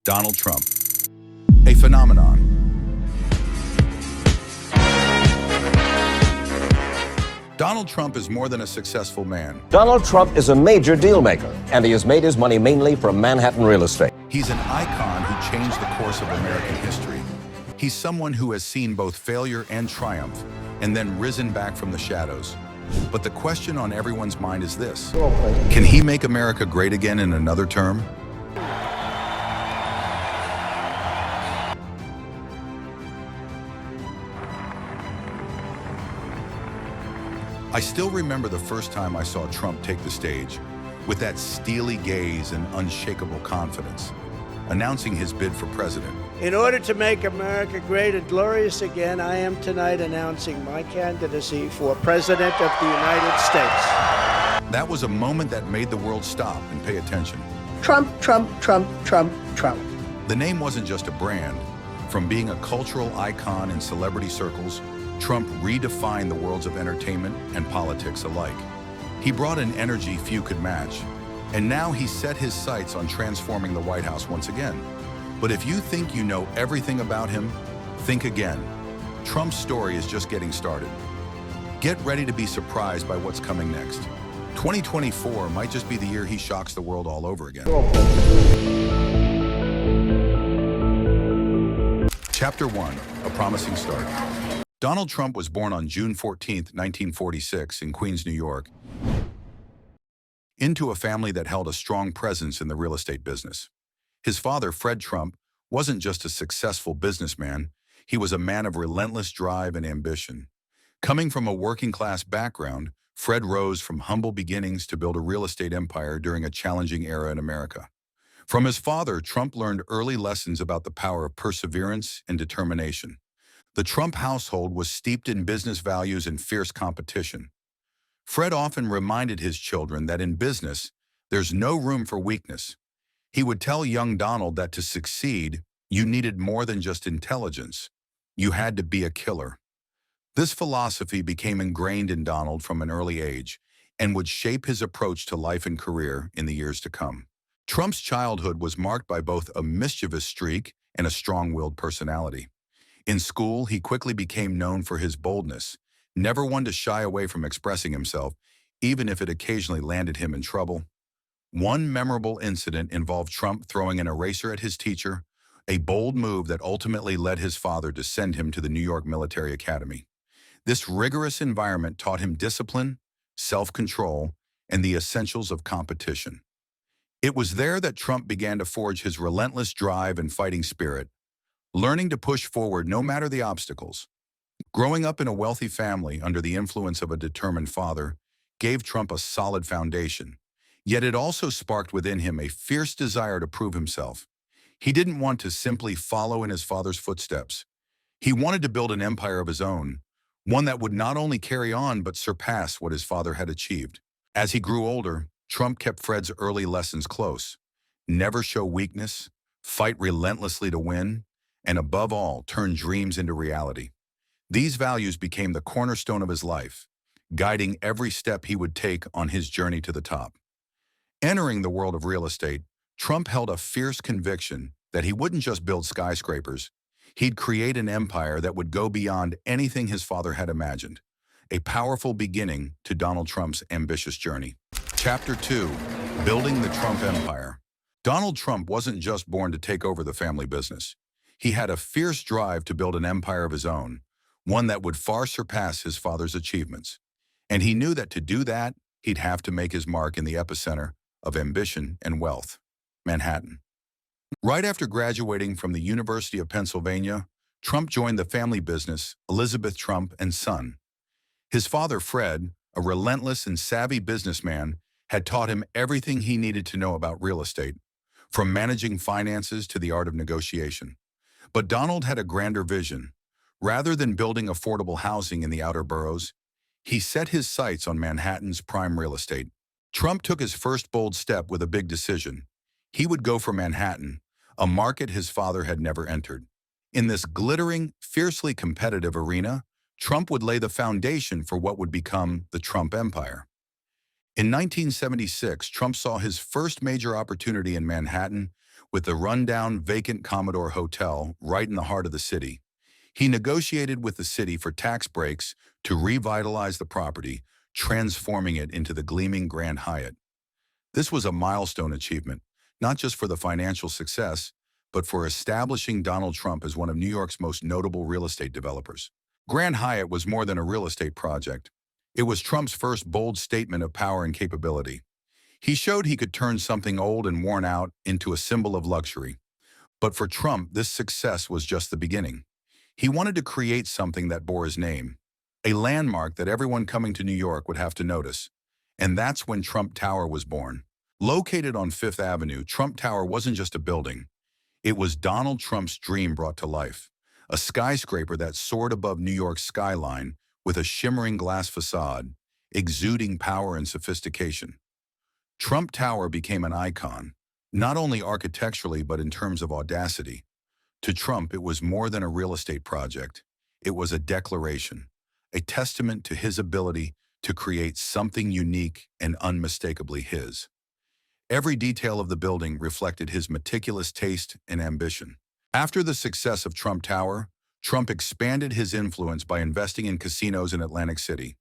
Donald Trump, a phenomenon. Donald Trump is more than a successful man. Donald Trump is a major deal maker, and he has made his money mainly from Manhattan real estate. He's an icon who changed the course of American history. He's someone who has seen both failure and triumph, and then risen back from the shadows. But the question on everyone's mind is this: can he make America great again in another term? I still remember the first time I saw Trump take the stage, with that steely gaze and unshakable confidence, announcing his bid for president. In order to make America great and glorious again, I am tonight announcing my candidacy for President of the United States. That was a moment that made the world stop and pay attention. Trump, Trump, Trump, Trump, Trump. The name wasn't just a brand. From being a cultural icon in celebrity circles, Trump redefined the worlds of entertainment and politics alike. He brought an energy few could match, and now he set his sights on transforming the White House once again. But if you think you know everything about him, think again. Trump's story is just getting started. Get ready to be surprised by what's coming next. 2024 might just be the year he shocks the world all over again. Chapter 1, A Promising Start. Donald Trump was born on June 14, 1946, in Queens, New York, into a family that held a strong presence in the real estate business. His father, Fred Trump, wasn't just a successful businessman, he was a man of relentless drive and ambition. Coming from a working-class background, Fred rose from humble beginnings to build a real estate empire during a challenging era in America. From his father, Trump learned early lessons about the power of perseverance and determination. The Trump household was steeped in business values and fierce competition. Fred often reminded his children that in business, there's no room for weakness. He would tell young Donald that to succeed, you needed more than just intelligence. You had to be a killer. This philosophy became ingrained in Donald from an early age and would shape his approach to life and career in the years to come. Trump's childhood was marked by both a mischievous streak and a strong-willed personality. In school, he quickly became known for his boldness, never one to shy away from expressing himself, even if it occasionally landed him in trouble. One memorable incident involved Trump throwing an eraser at his teacher, a bold move that ultimately led his father to send him to the New York Military Academy. This rigorous environment taught him discipline, self-control, and the essentials of competition. It was there that Trump began to forge his relentless drive and fighting spirit, learning to push forward no matter the obstacles. Growing up in a wealthy family under the influence of a determined father gave Trump a solid foundation, yet it also sparked within him a fierce desire to prove himself. He didn't want to simply follow in his father's footsteps. He wanted to build an empire of his own, one that would not only carry on but surpass what his father had achieved. As he grew older, Trump kept Fred's early lessons close. Never show weakness, fight relentlessly to win, and above all, turn dreams into reality. These values became the cornerstone of his life, guiding every step he would take on his journey to the top. Entering the world of real estate, Trump held a fierce conviction that he wouldn't just build skyscrapers, he'd create an empire that would go beyond anything his father had imagined, a powerful beginning to Donald Trump's ambitious journey. Chapter 2, Building the Trump Empire. Donald Trump wasn't just born to take over the family business. He had a fierce drive to build an empire of his own, one that would far surpass his father's achievements. And he knew that to do that, he'd have to make his mark in the epicenter of ambition and wealth, Manhattan. Right after graduating from the University of Pennsylvania, Trump joined the family business, Elizabeth Trump and Son. His father, Fred, a relentless and savvy businessman, had taught him everything he needed to know about real estate, from managing finances to the art of negotiation. But Donald had a grander vision. Rather than building affordable housing in the outer boroughs, he set his sights on Manhattan's prime real estate. Trump took his first bold step with a big decision. He would go for Manhattan, a market his father had never entered. In this glittering, fiercely competitive arena, Trump would lay the foundation for what would become the Trump Empire. In 1976, Trump saw his first major opportunity in Manhattan with the rundown, vacant Commodore Hotel right in the heart of the city. He negotiated with the city for tax breaks to revitalize the property, transforming it into the gleaming Grand Hyatt. This was a milestone achievement, not just for the financial success, but for establishing Donald Trump as one of New York's most notable real estate developers. Grand Hyatt was more than a real estate project. It was Trump's first bold statement of power and capability. He showed he could turn something old and worn out into a symbol of luxury. But for Trump, this success was just the beginning. He wanted to create something that bore his name, a landmark that everyone coming to New York would have to notice. And that's when Trump Tower was born. Located on Fifth Avenue, Trump Tower wasn't just a building. It was Donald Trump's dream brought to life, a skyscraper that soared above New York's skyline with a shimmering glass facade, exuding power and sophistication. Trump Tower became an icon, not only architecturally but in terms of audacity. To Trump, it was more than a real estate project. It was a declaration, a testament to his ability to create something unique and unmistakably his. Every detail of the building reflected his meticulous taste and ambition. After the success of Trump Tower, Trump expanded his influence by investing in casinos in Atlantic City.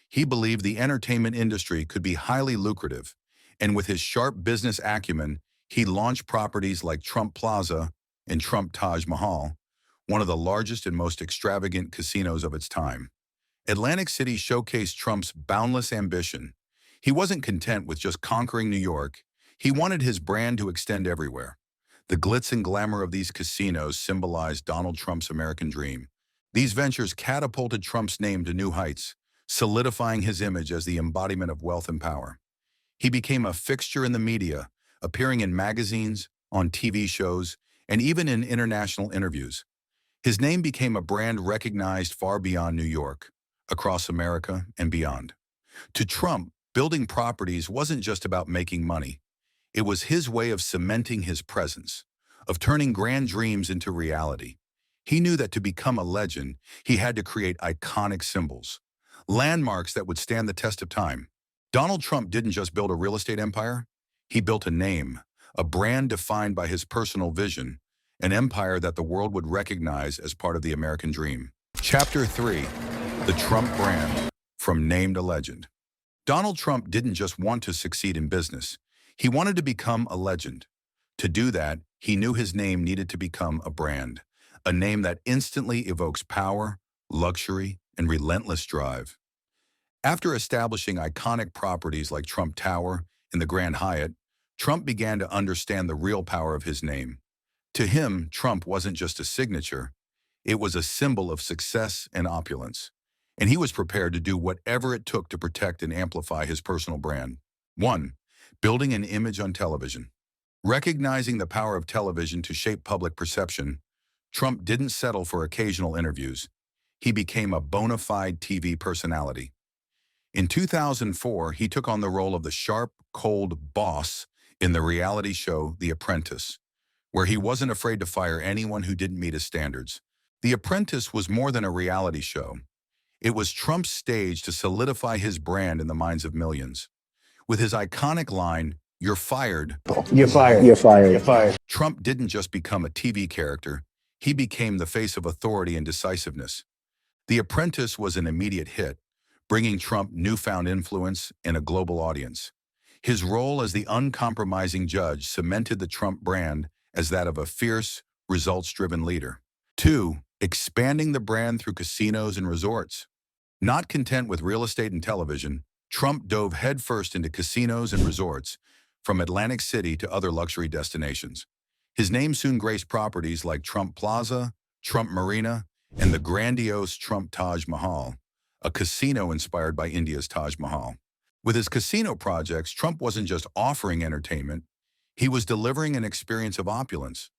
He believed the entertainment industry could be highly lucrative, and with his sharp business acumen, he launched properties like Trump Plaza and Trump Taj Mahal, one of the largest and most extravagant casinos of its time. Atlantic City showcased Trump's boundless ambition. He wasn't content with just conquering New York. He wanted his brand to extend everywhere. The glitz and glamour of these casinos symbolized Donald Trump's American dream. These ventures catapulted Trump's name to new heights, solidifying his image as the embodiment of wealth and power. He became a fixture in the media, appearing in magazines, on TV shows, and even in international interviews. His name became a brand recognized far beyond New York, across America and beyond. To Trump, building properties wasn't just about making money. It was his way of cementing his presence, of turning grand dreams into reality. He knew that to become a legend, he had to create iconic symbols, landmarks that would stand the test of time. Donald Trump didn't just build a real estate empire, he built a name, a brand defined by his personal vision, an empire that the world would recognize as part of the American dream. Chapter 3, The Trump Brand, From Name to Legend. Donald Trump didn't just want to succeed in business, he wanted to become a legend. To do that, he knew his name needed to become a brand, a name that instantly evokes power, luxury, and relentless drive. After establishing iconic properties like Trump Tower and the Grand Hyatt, Trump began to understand the real power of his name. To him, Trump wasn't just a signature, it was a symbol of success and opulence. And he was prepared to do whatever it took to protect and amplify his personal brand. 1. Building an image on television. Recognizing the power of television to shape public perception, Trump didn't settle for occasional interviews. He became a bona fide TV personality. In 2004, he took on the role of the sharp, cold boss in the reality show The Apprentice, where he wasn't afraid to fire anyone who didn't meet his standards. The Apprentice was more than a reality show. It was Trump's stage to solidify his brand in the minds of millions. With his iconic line, "You're fired," You're fired. You're fired. You're fired. Trump didn't just become a TV character, he became the face of authority and decisiveness. The Apprentice was an immediate hit, bringing Trump newfound influence and a global audience. His role as the uncompromising judge cemented the Trump brand as that of a fierce, results-driven leader. 2. Expanding the brand through casinos and resorts. Not content with real estate and television, Trump dove headfirst into casinos and resorts, from Atlantic City to other luxury destinations. His name soon graced properties like Trump Plaza, Trump Marina, and the grandiose Trump Taj Mahal, a casino inspired by India's Taj Mahal. With his casino projects, Trump wasn't just offering entertainment, he was delivering an experience of opulence.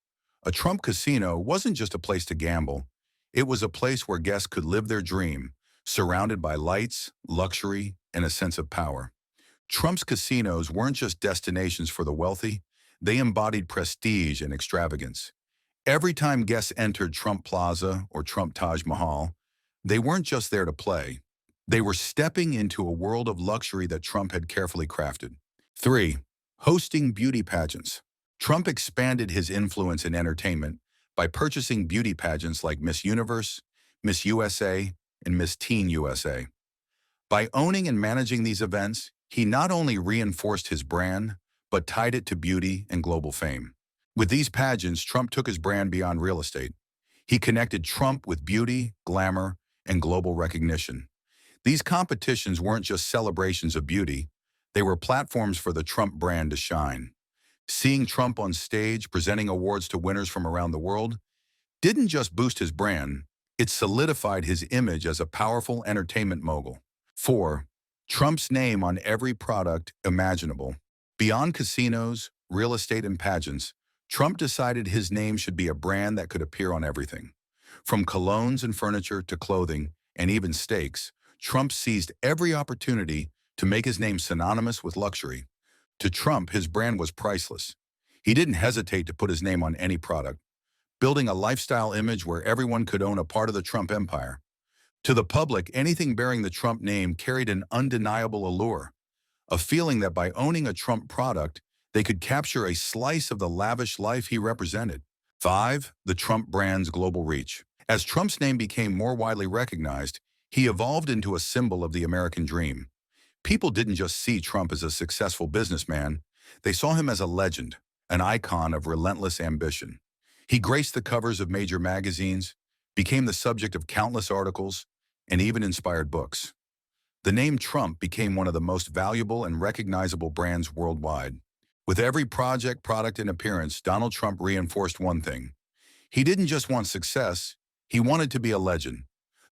A Trump casino wasn't just a place to gamble, it was a place where guests could live their dream, surrounded by lights, luxury, and a sense of power. Trump's casinos weren't just destinations for the wealthy, they embodied prestige and extravagance. Every time guests entered Trump Plaza or Trump Taj Mahal, they weren't just there to play. They were stepping into a world of luxury that Trump had carefully crafted. 3. Hosting beauty pageants. Trump expanded his influence in entertainment by purchasing beauty pageants like Miss Universe, Miss USA, and Miss Teen USA. By owning and managing these events, he not only reinforced his brand, but tied it to beauty and global fame. With these pageants, Trump took his brand beyond real estate. He connected Trump with beauty, glamour, and global recognition. These competitions weren't just celebrations of beauty, they were platforms for the Trump brand to shine. Seeing Trump on stage presenting awards to winners from around the world didn't just boost his brand, it solidified his image as a powerful entertainment mogul. 4. Trump's name on every product imaginable. Beyond casinos, real estate, and pageants, Trump decided his name should be a brand that could appear on everything. From colognes and furniture to clothing and even steaks, Trump seized every opportunity to make his name synonymous with luxury. To Trump, his brand was priceless. He didn't hesitate to put his name on any product, building a lifestyle image where everyone could own a part of the Trump empire. To the public, anything bearing the Trump name carried an undeniable allure, a feeling that by owning a Trump product, they could capture a slice of the lavish life he represented. 5. The Trump brand's global reach. As Trump's name became more widely recognized, he evolved into a symbol of the American dream. People didn't just see Trump as a successful businessman, they saw him as a legend, an icon of relentless ambition. He graced the covers of major magazines, became the subject of countless articles, and even inspired books. The name Trump became one of the most valuable and recognizable brands worldwide. With every project, product, and appearance, Donald Trump reinforced one thing. He didn't just want success, he wanted to be a legend.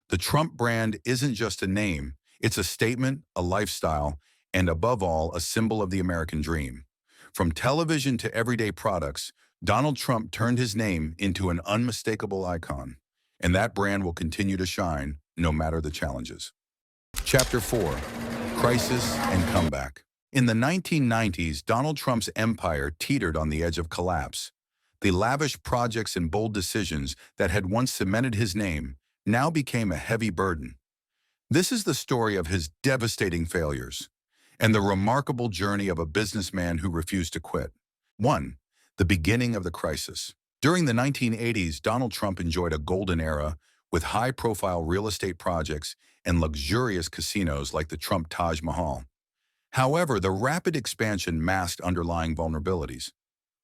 The Trump brand isn't just a name, it's a statement, a lifestyle, and above all, a symbol of the American dream. From television to everyday products, Donald Trump turned his name into an unmistakable icon, and that brand will continue to shine no matter the challenges. Chapter 4. Crisis and Comeback. In the 1990s, Donald Trump's empire teetered on the edge of collapse. The lavish projects and bold decisions that had once cemented his name now became a heavy burden. This is the story of his devastating failures and the remarkable journey of a businessman who refused to quit. 1. The beginning of the crisis. During the 1980s, Donald Trump enjoyed a golden era with high-profile real estate projects and luxurious casinos like the Trump Taj Mahal. However, the rapid expansion masked underlying vulnerabilities.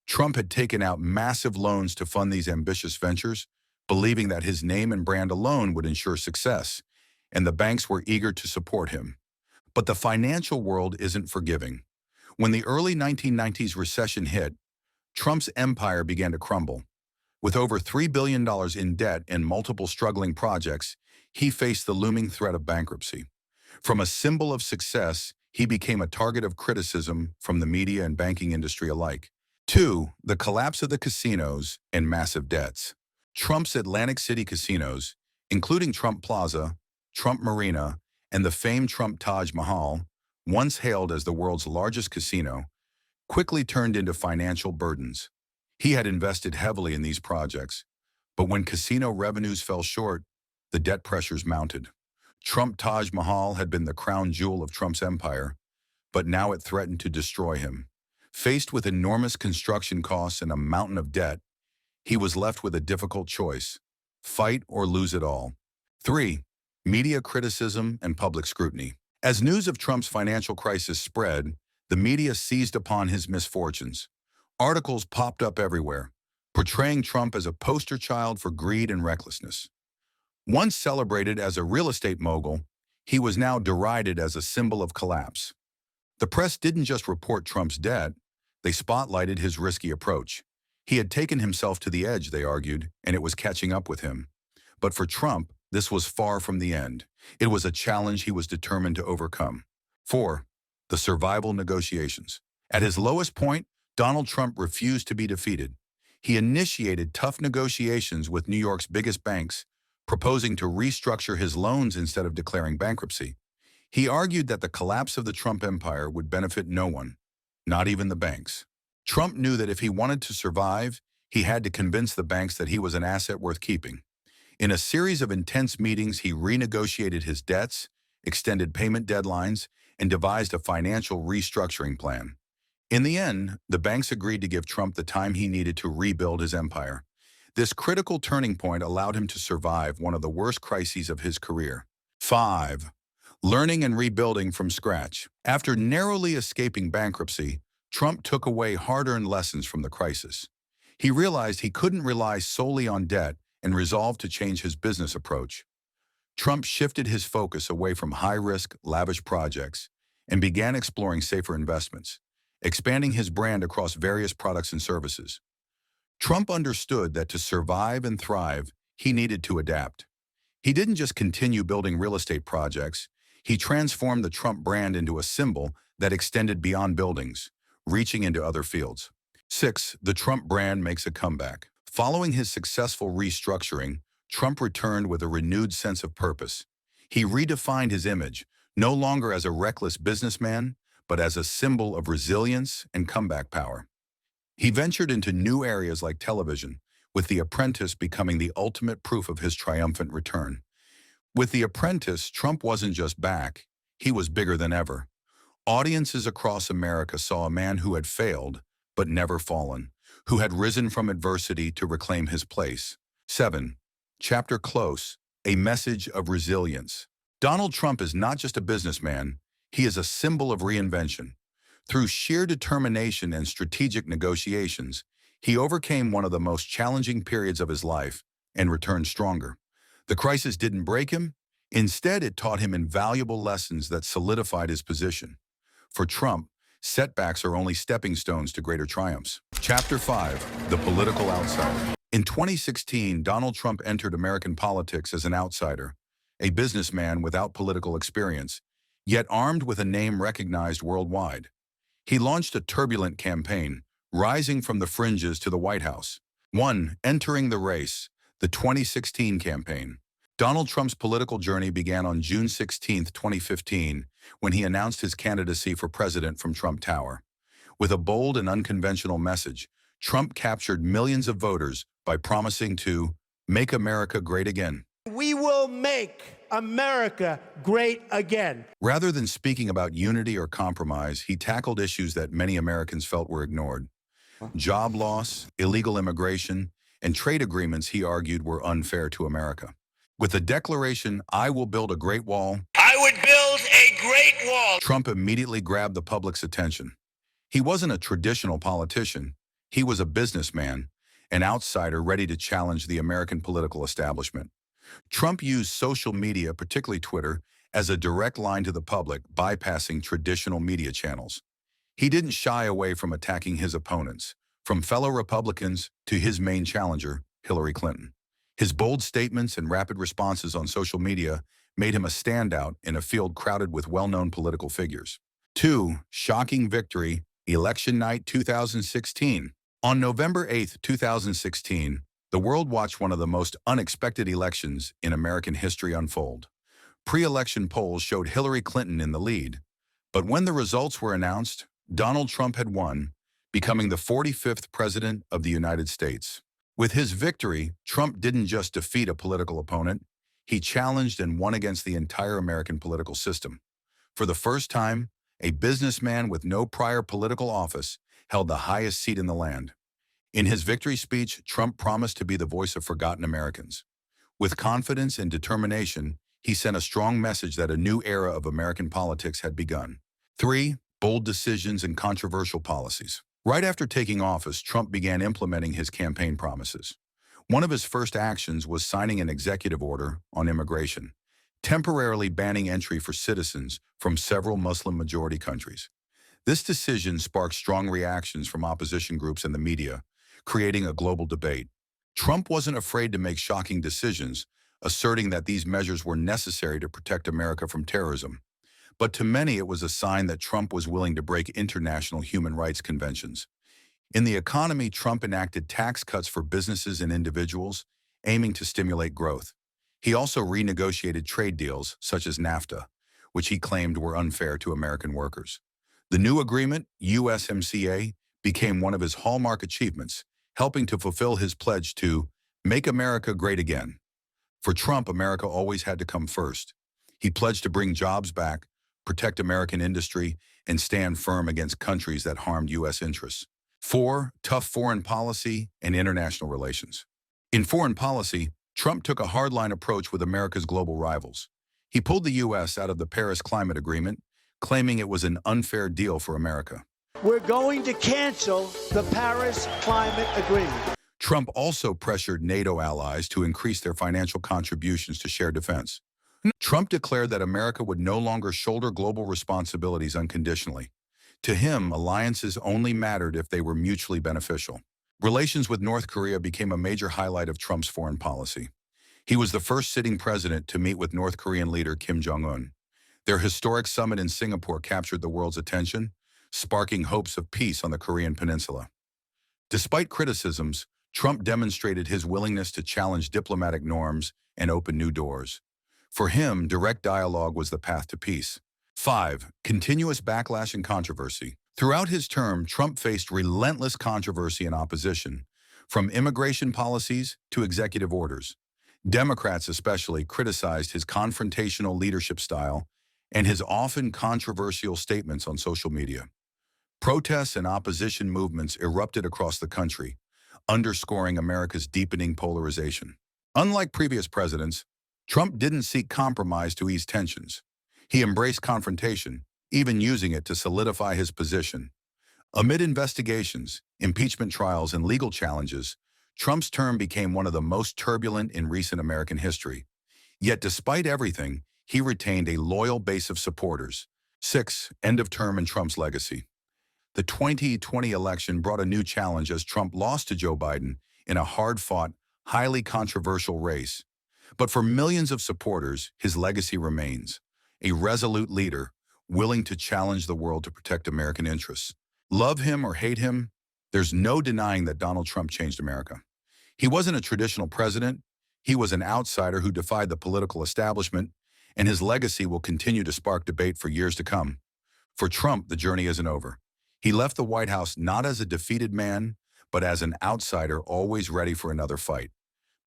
Trump had taken out massive loans to fund these ambitious ventures, believing that his name and brand alone would ensure success, and the banks were eager to support him. But the financial world isn't forgiving. When the early 1990s recession hit, Trump's empire began to crumble. With over $3 billion in debt and multiple struggling projects, he faced the looming threat of bankruptcy. From a symbol of success, he became a target of criticism from the media and banking industry alike. 2. The collapse of the casinos and massive debts. Trump's Atlantic City casinos, including Trump Plaza, Trump Marina, and the famed Trump Taj Mahal, once hailed as the world's largest casino, quickly turned into financial burdens. He had invested heavily in these projects, but when casino revenues fell short, the debt pressures mounted. Trump Taj Mahal had been the crown jewel of Trump's empire, but now it threatened to destroy him. Faced with enormous construction costs and a mountain of debt, he was left with a difficult choice: fight or lose it all. 3. Media criticism and public scrutiny. As news of Trump's financial crisis spread, the media seized upon his misfortunes. Articles popped up everywhere, portraying Trump as a poster child for greed and recklessness. Once celebrated as a real estate mogul, he was now derided as a symbol of collapse. The press didn't just report Trump's debt, they spotlighted his risky approach. He had taken himself to the edge, they argued, and it was catching up with him. But for Trump, this was far from the end. It was a challenge he was determined to overcome. 4. The survival negotiations. At his lowest point, Donald Trump refused to be defeated. He initiated tough negotiations with New York's biggest banks, proposing to restructure his loans instead of declaring bankruptcy. He argued that the collapse of the Trump empire would benefit no one, not even the banks. Trump knew that if he wanted to survive, he had to convince the banks that he was an asset worth keeping. In a series of intense meetings, he renegotiated his debts, extended payment deadlines, and devised a financial restructuring plan. In the end, the banks agreed to give Trump the time he needed to rebuild his empire. This critical turning point allowed him to survive one of the worst crises of his career. 5. Learning and rebuilding from scratch. After narrowly escaping bankruptcy, Trump took away hard-earned lessons from the crisis. He realized he couldn't rely solely on debt and resolved to change his business approach. Trump shifted his focus away from high-risk, lavish projects and began exploring safer investments, expanding his brand across various products and services. Trump understood that to survive and thrive, he needed to adapt. He didn't just continue building real estate projects, he transformed the Trump brand into a symbol that extended beyond buildings, reaching into other fields. 6. The Trump brand makes a comeback. Following his successful restructuring, Trump returned with a renewed sense of purpose. He redefined his image, no longer as a reckless businessman, but as a symbol of resilience and comeback power. He ventured into new areas like television, with The Apprentice becoming the ultimate proof of his triumphant return. With The Apprentice, Trump wasn't just back, he was bigger than ever. Audiences across America saw a man who had failed, but never fallen, who had risen from adversity to reclaim his place. 7. Chapter Close, a message of resilience. Donald Trump is not just a businessman, he is a symbol of reinvention. Through sheer determination and strategic negotiations, he overcame one of the most challenging periods of his life and returned stronger. The crisis didn't break him. Instead, it taught him invaluable lessons that solidified his position. For Trump, setbacks are only stepping stones to greater triumphs. Chapter 5. The Political Outsider. In 2016, Donald Trump entered American politics as an outsider, a businessman without political experience, yet armed with a name recognized worldwide. He launched a turbulent campaign, rising from the fringes to the White House. 1. Entering the race, the 2016 campaign. Donald Trump's political journey began on June 16, 2015, when he announced his candidacy for president from Trump Tower. With a bold and unconventional message, Trump captured millions of voters by promising to make America great again. We will make America great again. Rather than speaking about unity or compromise, he tackled issues that many Americans felt were ignored. Job loss, illegal immigration, and trade agreements he argued were unfair to America. With the declaration, "I will build a great wall," I would build a great wall. Trump immediately grabbed the public's attention. He wasn't a traditional politician. He was a businessman, an outsider ready to challenge the American political establishment. Trump used social media, particularly Twitter, as a direct line to the public, bypassing traditional media channels. He didn't shy away from attacking his opponents, from fellow Republicans to his main challenger, Hillary Clinton. His bold statements and rapid responses on social media made him a standout in a field crowded with well-known political figures. 2. Shocking victory, election night 2016. On November 8, 2016, the world watched one of the most unexpected elections in American history unfold. Pre-election polls showed Hillary Clinton in the lead, but when the results were announced, Donald Trump had won, becoming the 45th president of the United States. With his victory, Trump didn't just defeat a political opponent, he challenged and won against the entire American political system. For the first time, a businessman with no prior political office held the highest seat in the land. In his victory speech, Trump promised to be the voice of forgotten Americans. With confidence and determination, he sent a strong message that a new era of American politics had begun. 3. Bold decisions and controversial policies. Right after taking office, Trump began implementing his campaign promises. One of his first actions was signing an executive order on immigration, temporarily banning entry for citizens from several Muslim-majority countries. This decision sparked strong reactions from opposition groups and the media, creating a global debate. Trump wasn't afraid to make shocking decisions, asserting that these measures were necessary to protect America from terrorism. But to many, it was a sign that Trump was willing to break international human rights conventions. In the economy, Trump enacted tax cuts for businesses and individuals, aiming to stimulate growth. He also renegotiated trade deals, such as NAFTA, which he claimed were unfair to American workers. The new agreement, USMCA, became one of his hallmark achievements, helping to fulfill his pledge to make America great again. For Trump, America always had to come first. He pledged to bring jobs back, protect American industry, and stand firm against countries that harmed U.S. interests. 4. Tough foreign policy and international relations. In foreign policy, Trump took a hardline approach with America's global rivals. He pulled the U.S. out of the Paris Climate Agreement, claiming it was an unfair deal for America. We're going to cancel the Paris Climate Agreement. Trump also pressured NATO allies to increase their financial contributions to shared defense. Trump declared that America would no longer shoulder global responsibilities unconditionally. To him, alliances only mattered if they were mutually beneficial. Relations with North Korea became a major highlight of Trump's foreign policy. He was the first sitting president to meet with North Korean leader Kim Jong-un. Their historic summit in Singapore captured the world's attention, sparking hopes of peace on the Korean peninsula. Despite criticisms, Trump demonstrated his willingness to challenge diplomatic norms and open new doors. For him, direct dialogue was the path to peace. 5. Continuous backlash and controversy. Throughout his term, Trump faced relentless controversy and opposition, from immigration policies to executive orders. Democrats especially criticized his confrontational leadership style and his often controversial statements on social media. Protests and opposition movements erupted across the country, underscoring America's deepening polarization. Unlike previous presidents, Trump didn't seek compromise to ease tensions. He embraced confrontation, even using it to solidify his position. Amid investigations, impeachment trials, and legal challenges, Trump's term became one of the most turbulent in recent American history. Yet despite everything, he retained a loyal base of supporters. 6. End of term and Trump's legacy. The 2020 election brought a new challenge as Trump lost to Joe Biden in a hard-fought, highly controversial race. But for millions of supporters, his legacy remains. A resolute leader, willing to challenge the world to protect American interests. Love him or hate him, there's no denying that Donald Trump changed America. He wasn't a traditional president. He was an outsider who defied the political establishment, and his legacy will continue to spark debate for years to come. For Trump, the journey isn't over. He left the White House not as a defeated man, but as an outsider always ready for another fight.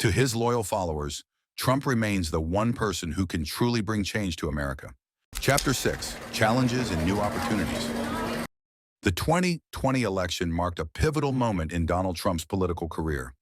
To his loyal followers, Trump remains the one person who can truly bring change to America. Chapter 6. Challenges and New Opportunities. The 2020 election marked a pivotal moment in Donald Trump's political career.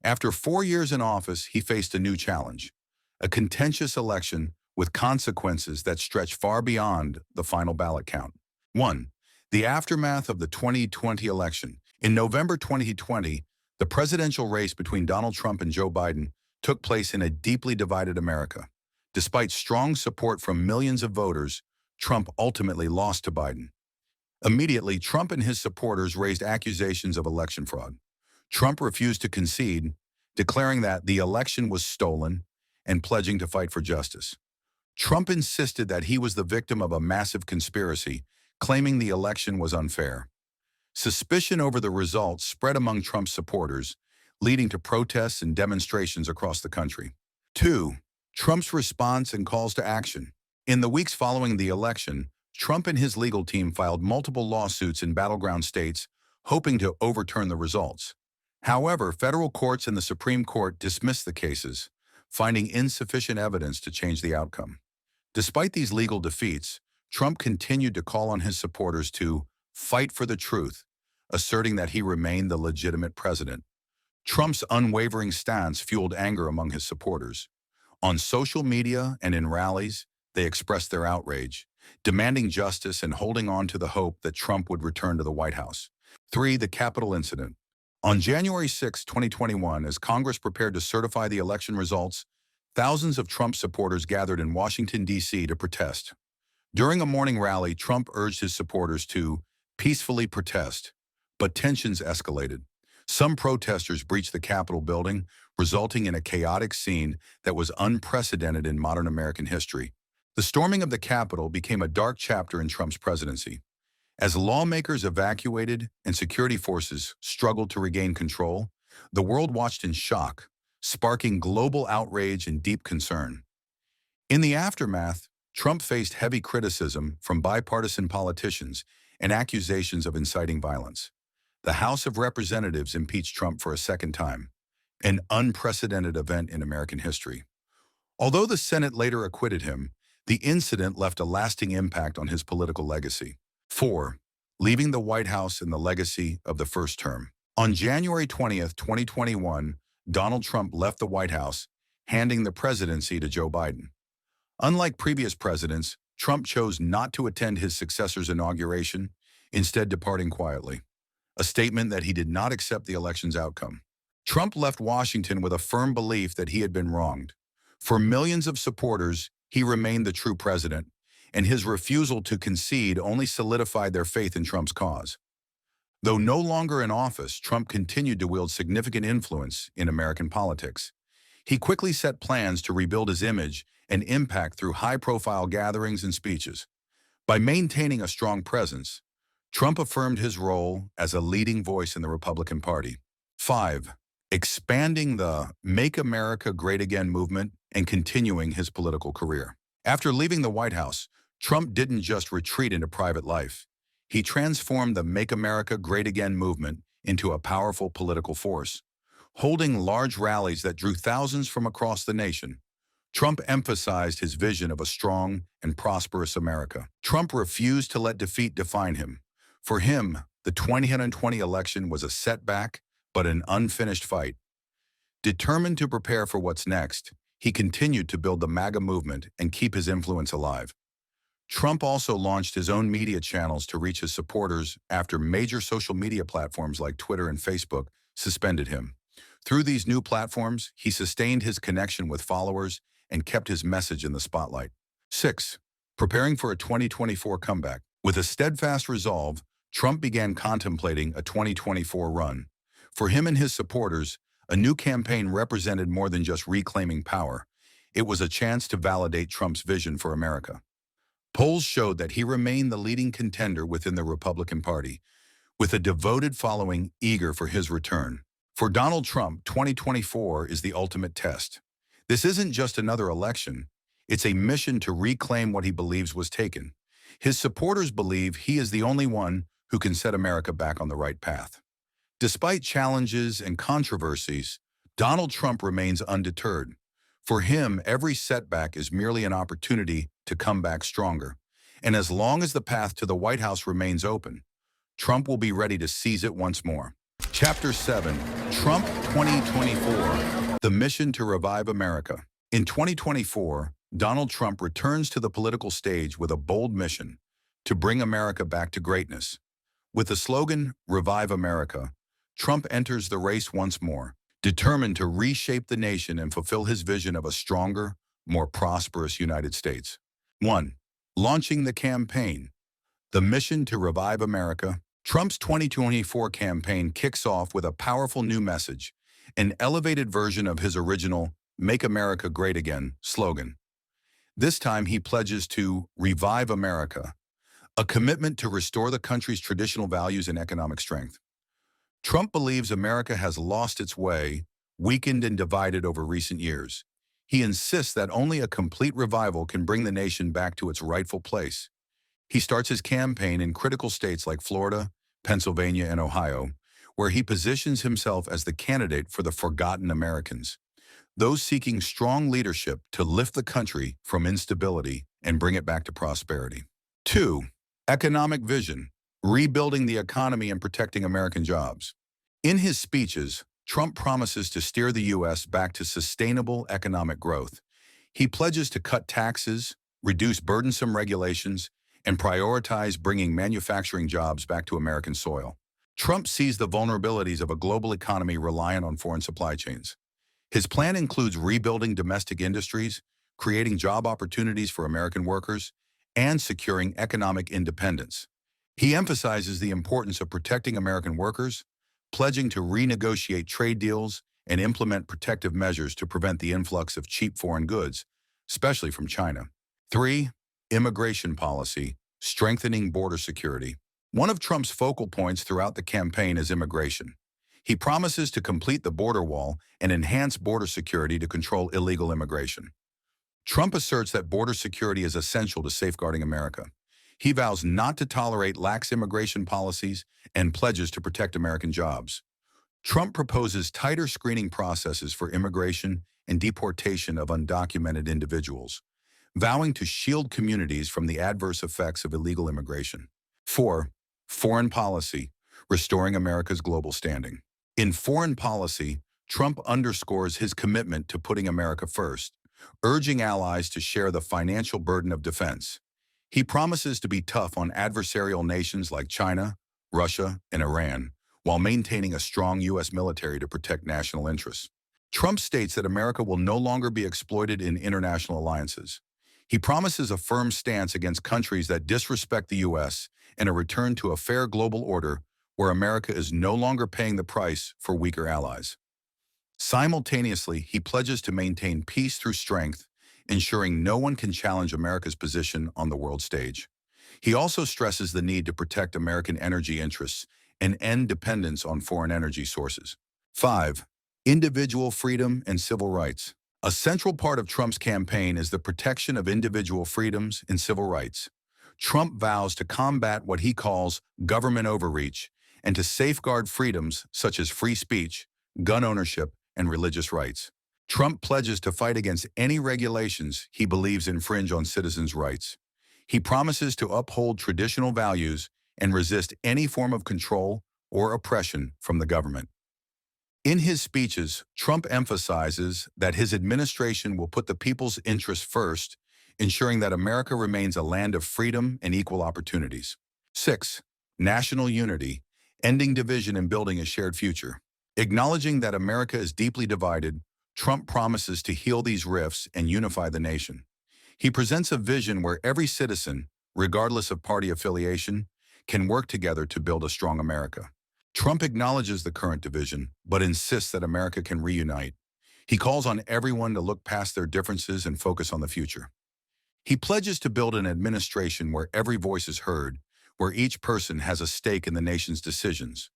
After 4 years in office, he faced a new challenge, a contentious election with consequences that stretch far beyond the final ballot count. 1. The aftermath of the 2020 election. In November 2020, the presidential race between Donald Trump and Joe Biden took place in a deeply divided America. Despite strong support from millions of voters, Trump ultimately lost to Biden. Immediately, Trump and his supporters raised accusations of election fraud. Trump refused to concede, declaring that the election was stolen and pledging to fight for justice. Trump insisted that he was the victim of a massive conspiracy, claiming the election was unfair. Suspicion over the results spread among Trump's supporters, leading to protests and demonstrations across the country. 2. Trump's response and calls to action. In the weeks following the election, Trump and his legal team filed multiple lawsuits in battleground states, hoping to overturn the results. However, federal courts and the Supreme Court dismissed the cases, finding insufficient evidence to change the outcome. Despite these legal defeats, Trump continued to call on his supporters to fight for the truth, asserting that he remained the legitimate president. Trump's unwavering stance fueled anger among his supporters. On social media and in rallies, they expressed their outrage, demanding justice and holding on to the hope that Trump would return to the White House. 3. The Capitol incident. On January 6, 2021, as Congress prepared to certify the election results, thousands of Trump supporters gathered in Washington, D.C. to protest. During a morning rally, Trump urged his supporters to peacefully protest, but tensions escalated. Some protesters breached the Capitol building, resulting in a chaotic scene that was unprecedented in modern American history. The storming of the Capitol became a dark chapter in Trump's presidency. As lawmakers evacuated and security forces struggled to regain control, the world watched in shock, sparking global outrage and deep concern. In the aftermath, Trump faced heavy criticism from bipartisan politicians and accusations of inciting violence. The House of Representatives impeached Trump for a second time, an unprecedented event in American history. Although the Senate later acquitted him, the incident left a lasting impact on his political legacy. 4. Leaving the White House and the legacy of the first term. On January 20th, 2021, Donald Trump left the White House, handing the presidency to Joe Biden. Unlike previous presidents, Trump chose not to attend his successor's inauguration, instead departing quietly, a statement that he did not accept the election's outcome. Trump left Washington with a firm belief that he had been wronged. For millions of supporters, he remained the true president, and his refusal to concede only solidified their faith in Trump's cause. Though no longer in office, Trump continued to wield significant influence in American politics. He quickly set plans to rebuild his image and impact through high-profile gatherings and speeches. By maintaining a strong presence, Trump affirmed his role as a leading voice in the Republican Party. 5. Expanding the Make America Great Again movement and continuing his political career. After leaving the White House, Trump didn't just retreat into private life. He transformed the Make America Great Again movement into a powerful political force. Holding large rallies that drew thousands from across the nation, Trump emphasized his vision of a strong and prosperous America. Trump refused to let defeat define him. For him, the 2020 election was a setback, but an unfinished fight. Determined to prepare for what's next, he continued to build the MAGA movement and keep his influence alive. Trump also launched his own media channels to reach his supporters after major social media platforms like Twitter and Facebook suspended him. Through these new platforms, he sustained his connection with followers and kept his message in the spotlight. 6. Preparing for a 2024 comeback. With a steadfast resolve, Trump began contemplating a 2024 run. For him and his supporters, a new campaign represented more than just reclaiming power. It was a chance to validate Trump's vision for America. Polls showed that he remained the leading contender within the Republican Party, with a devoted following eager for his return. For Donald Trump, 2024 is the ultimate test. This isn't just another election. It's a mission to reclaim what he believes was taken. His supporters believe he is the only one who can set America back on the right path. Despite challenges and controversies, Donald Trump remains undeterred. For him, every setback is merely an opportunity to come back stronger. And as long as the path to the White House remains open, Trump will be ready to seize it once more. Chapter 7, Trump 2024, the mission to revive America. In 2024, Donald Trump returns to the political stage with a bold mission to bring America back to greatness. With the slogan, Revive America, Trump enters the race once more, determined to reshape the nation and fulfill his vision of a stronger, more prosperous United States. 1. Launching the campaign. The mission to revive America. Trump's 2024 campaign kicks off with a powerful new message, an elevated version of his original Make America Great Again slogan. This time he pledges to revive America, a commitment to restore the country's traditional values and economic strength. Trump believes America has lost its way, weakened and divided over recent years. He insists that only a complete revival can bring the nation back to its rightful place. He starts his campaign in critical states like Florida, Pennsylvania, and Ohio, where he positions himself as the candidate for the forgotten Americans, those seeking strong leadership to lift the country from instability and bring it back to prosperity. 2. Economic vision. Rebuilding the economy and protecting American jobs. In his speeches, Trump promises to steer the U.S. back to sustainable economic growth. He pledges to cut taxes, reduce burdensome regulations, and prioritize bringing manufacturing jobs back to American soil. Trump sees the vulnerabilities of a global economy reliant on foreign supply chains. His plan includes rebuilding domestic industries, creating job opportunities for American workers, and securing economic independence. He emphasizes the importance of protecting American workers, pledging to renegotiate trade deals and implement protective measures to prevent the influx of cheap foreign goods, especially from China. 3. Immigration policy, strengthening border security. One of Trump's focal points throughout the campaign is immigration. He promises to complete the border wall and enhance border security to control illegal immigration. Trump asserts that border security is essential to safeguarding America. He vows not to tolerate lax immigration policies and pledges to protect American jobs. Trump proposes tighter screening processes for immigration and deportation of undocumented individuals, vowing to shield communities from the adverse effects of illegal immigration. 4. Foreign policy, restoring America's global standing. In foreign policy, Trump underscores his commitment to putting America first, urging allies to share the financial burden of defense. He promises to be tough on adversarial nations like China, Russia, and Iran, while maintaining a strong U.S. military to protect national interests. Trump states that America will no longer be exploited in international alliances. He promises a firm stance against countries that disrespect the U.S. and a return to a fair global order where America is no longer paying the price for weaker allies. Simultaneously, he pledges to maintain peace through strength, ensuring no one can challenge America's position on the world stage. He also stresses the need to protect American energy interests and end dependence on foreign energy sources. 5. Individual freedom and civil rights. A central part of Trump's campaign is the protection of individual freedoms and civil rights. Trump vows to combat what he calls government overreach and to safeguard freedoms such as free speech, gun ownership, and religious rights. Trump pledges to fight against any regulations he believes infringe on citizens' rights. He promises to uphold traditional values and resist any form of control or oppression from the government. In his speeches, Trump emphasizes that his administration will put the people's interests first, ensuring that America remains a land of freedom and equal opportunities. 6. National unity, ending division and building a shared future. Acknowledging that America is deeply divided, Trump promises to heal these rifts and unify the nation. He presents a vision where every citizen, regardless of party affiliation, can work together to build a strong America. Trump acknowledges the current division, but insists that America can reunite. He calls on everyone to look past their differences and focus on the future. He pledges to build an administration where every voice is heard, where each person has a stake in the nation's decisions.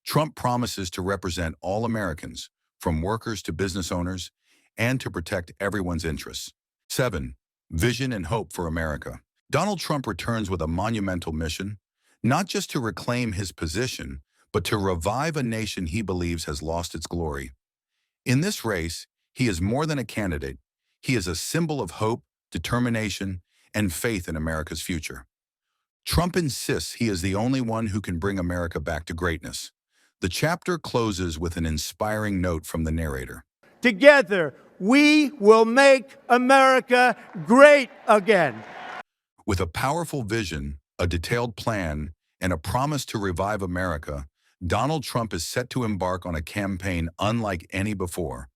Trump promises to represent all Americans, from workers to business owners, and to protect everyone's interests. 7. Vision and hope for America. Donald Trump returns with a monumental mission, not just to reclaim his position, but to revive a nation he believes has lost its glory. In this race, he is more than a candidate. He is a symbol of hope, determination, and faith in America's future. Trump insists he is the only one who can bring America back to greatness. The chapter closes with an inspiring note from the narrator. Together, we will make America great again. With a powerful vision, a detailed plan, and a promise to revive America, Donald Trump is set to embark on a campaign unlike any before.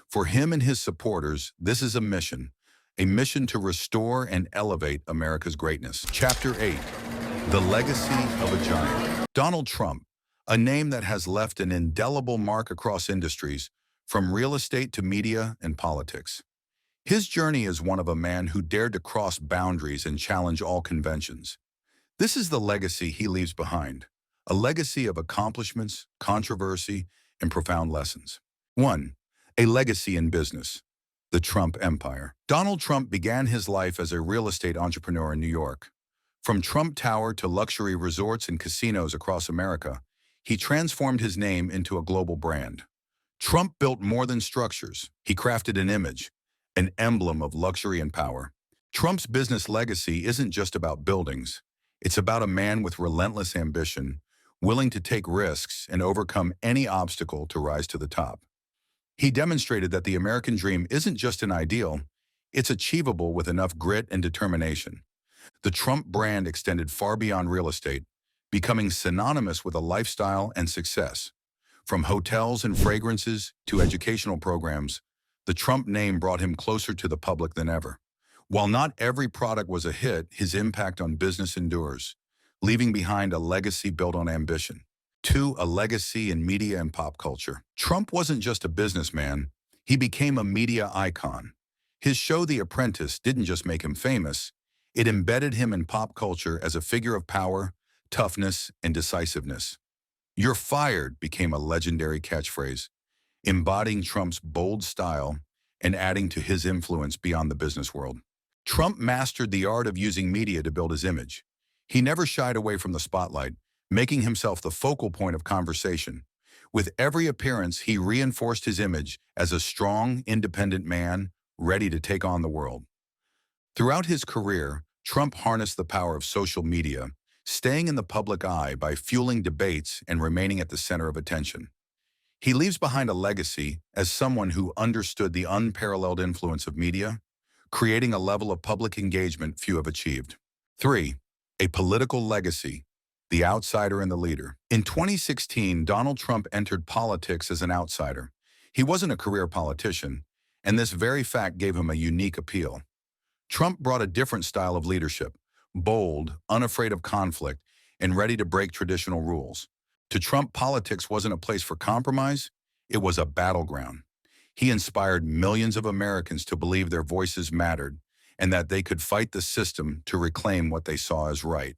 For him and his supporters, this is a mission to restore and elevate America's greatness. Chapter 8, The Legacy of a Giant. Donald Trump, a name that has left an indelible mark across industries, from real estate to media and politics. His journey is one of a man who dared to cross boundaries and challenge all conventions. This is the legacy he leaves behind, a legacy of accomplishments, controversy, and profound lessons. 1. A legacy in business. The Trump Empire. Donald Trump began his life as a real estate entrepreneur in New York. From Trump Tower to luxury resorts and casinos across America, he transformed his name into a global brand. Trump built more than structures. He crafted an image, an emblem of luxury and power. Trump's business legacy isn't just about buildings. It's about a man with relentless ambition, willing to take risks and overcome any obstacle to rise to the top. He demonstrated that the American dream isn't just an ideal, it's achievable with enough grit and determination. The Trump brand extended far beyond real estate, becoming synonymous with a lifestyle and success. From hotels and fragrances to educational programs, the Trump name brought him closer to the public than ever. While not every product was a hit, his impact on business endures, leaving behind a legacy built on ambition. 2. A legacy in media and pop culture. Trump wasn't just a businessman, he became a media icon. His show The Apprentice didn't just make him famous, it embedded him in pop culture as a figure of power, toughness, and decisiveness. "You're fired" became a legendary catchphrase, embodying Trump's bold style and adding to his influence beyond the business world. Trump mastered the art of using media to build his image. He never shied away from the spotlight, making himself the focal point of conversation. With every appearance, he reinforced his image as a strong, independent man ready to take on the world. Throughout his career, Trump harnessed the power of social media, staying in the public eye by fueling debates and remaining at the center of attention. He leaves behind a legacy as someone who understood the unparalleled influence of media, creating a level of public engagement few have achieved. 3. A political legacy, the outsider and the leader. In 2016, Donald Trump entered politics as an outsider. He wasn't a career politician, and this very fact gave him a unique appeal. Trump brought a different style of leadership, bold, unafraid of conflict, and ready to break traditional rules. To Trump, politics wasn't a place for compromise, it was a battleground. He inspired millions of Americans to believe their voices mattered and that they could fight the system to reclaim what they saw as right.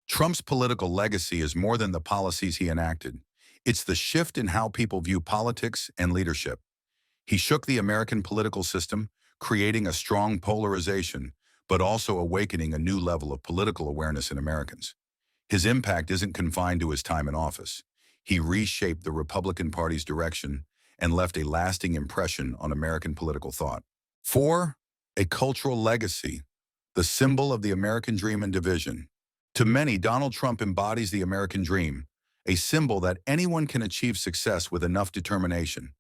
Trump's political legacy is more than the policies he enacted. It's the shift in how people view politics and leadership. He shook the American political system, creating a strong polarization, but also awakening a new level of political awareness in Americans. His impact isn't confined to his time in office. He reshaped the Republican Party's direction and left a lasting impression on American political thought. 4. A cultural legacy, the symbol of the American dream and division. To many, Donald Trump embodies the American dream, a symbol that anyone can achieve success with enough determination.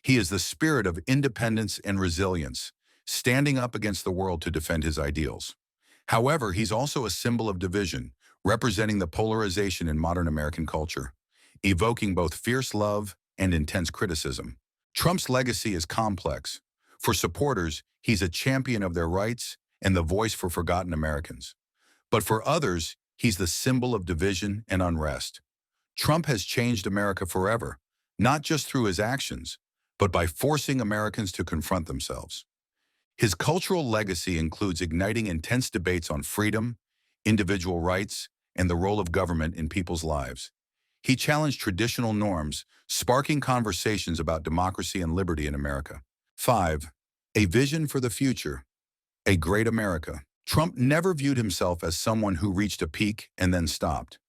He is the spirit of independence and resilience, standing up against the world to defend his ideals. However, he's also a symbol of division, representing the polarization in modern American culture, evoking both fierce love and intense criticism. Trump's legacy is complex. For supporters, he's a champion of their rights and the voice for forgotten Americans. But for others, he's the symbol of division and unrest. Trump has changed America forever, not just through his actions, but by forcing Americans to confront themselves. His cultural legacy includes igniting intense debates on freedom, individual rights, and the role of government in people's lives. He challenged traditional norms, sparking conversations about democracy and liberty in America. 5. A vision for the future, a great America. Trump never viewed himself as someone who reached a peak and then stopped.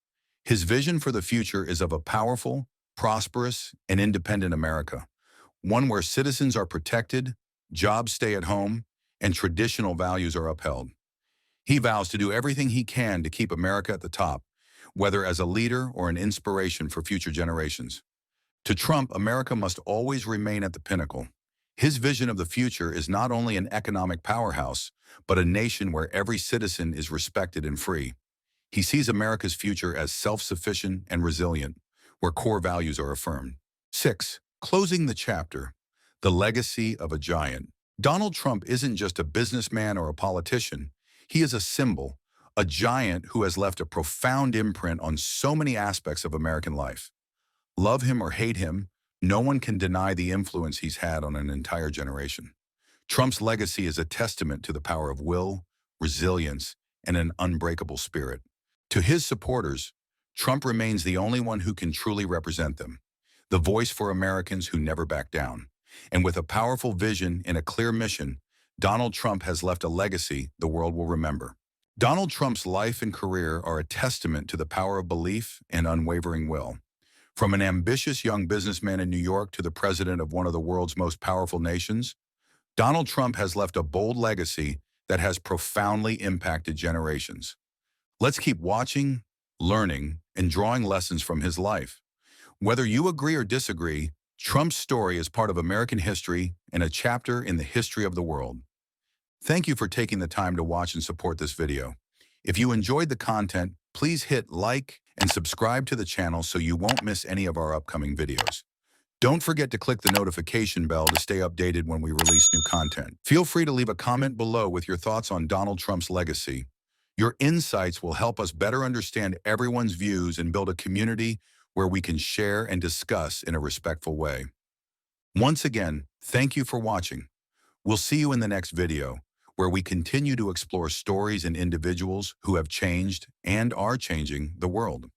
His vision for the future is of a powerful, prosperous, and independent America, one where citizens are protected, jobs stay at home, and traditional values are upheld. He vows to do everything he can to keep America at the top, whether as a leader or an inspiration for future generations. To Trump, America must always remain at the pinnacle. His vision of the future is not only an economic powerhouse, but a nation where every citizen is respected and free. He sees America's future as self-sufficient and resilient, where core values are affirmed. 6. Closing the chapter, the legacy of a giant. Donald Trump isn't just a businessman or a politician. He is a symbol, a giant who has left a profound imprint on so many aspects of American life. Love him or hate him, no one can deny the influence he's had on an entire generation. Trump's legacy is a testament to the power of will, resilience, and an unbreakable spirit. To his supporters, Trump remains the only one who can truly represent them, the voice for Americans who never back down. And with a powerful vision and a clear mission, Donald Trump has left a legacy the world will remember. Donald Trump's life and career are a testament to the power of belief and unwavering will. From an ambitious young businessman in New York to the president of one of the world's most powerful nations, Donald Trump has left a bold legacy that has profoundly impacted generations. Let's keep watching, learning, and drawing lessons from his life. Whether you agree or disagree, Trump's story is part of American history and a chapter in the history of the world. Thank you for taking the time to watch and support this video. If you enjoyed the content, please hit like and subscribe to the channel so you won't miss any of our upcoming videos. Don't forget to click the notification bell to stay updated when we release new content. Feel free to leave a comment below with your thoughts on Donald Trump's legacy. Your insights will help us better understand everyone's views and build a community where we can share and discuss in a respectful way. Once again, thank you for watching. We'll see you in the next video, where we continue to explore stories and individuals who have changed and are changing the world.